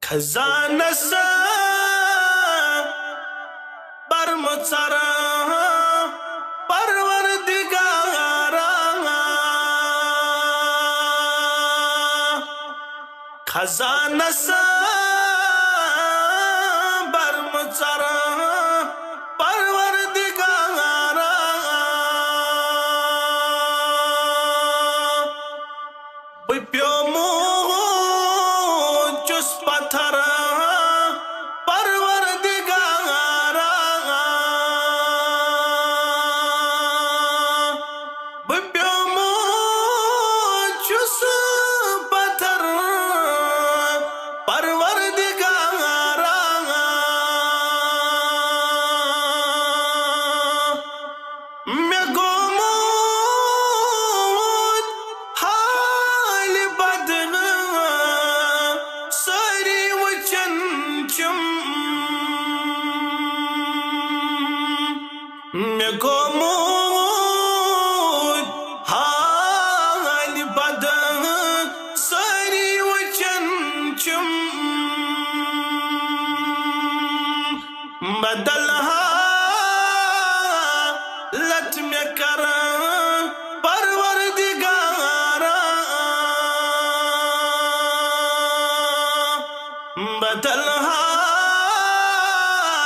खजाना सा परमचरा परवरदिगारा खजाना सा परमचरा परवरदिगारा पत्थर परवरदिगारा चुस पत्थर परवरदिगारा मैं गोमूद हाल बदन मैं गोमूद हाल बदन सारी वचन चुम बदल हालत में कर परवरदिगारा बदल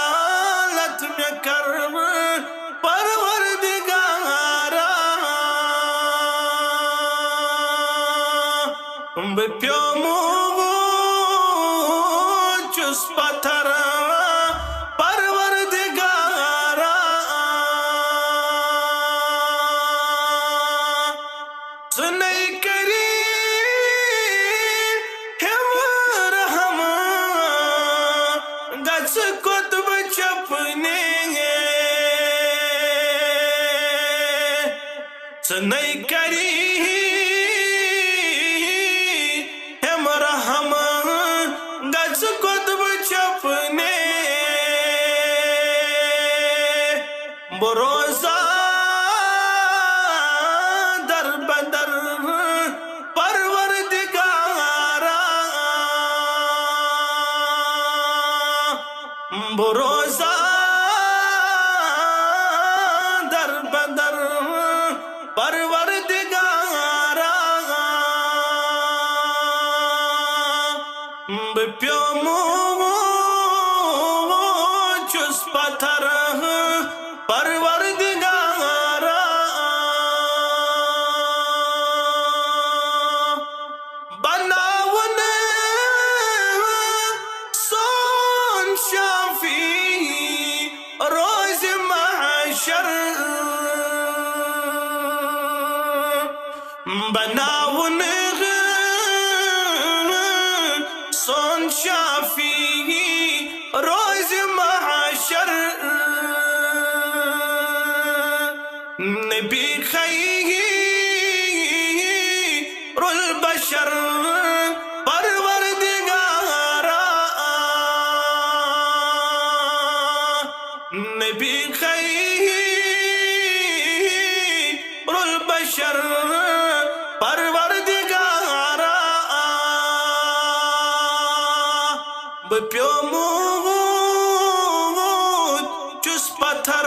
हालत में कर परवरदिगारा चुस पत्थर परवरदिगारा सुनई करी हम गच कुतुब छपने सुनई करी हम गच कुतुब छपने बरोजा दर बदर परवरदिगारा बरोजा दर बदर परवरदिगारा चुस पत्थर परवरदिगारा बनावन सोन शाफी रोज महशर बनावन सोन शाफी रोज महशर नबी खैरुल बशर परवरदिगारा नबी खैरुल बशर परवरदिगारा चुस पत्थर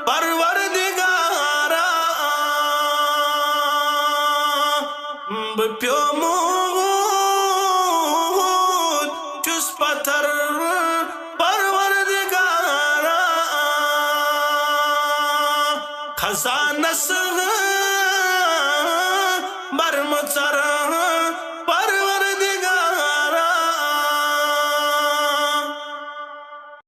परवरदिगारा चुस पत्थर परवरदिगारा खजाना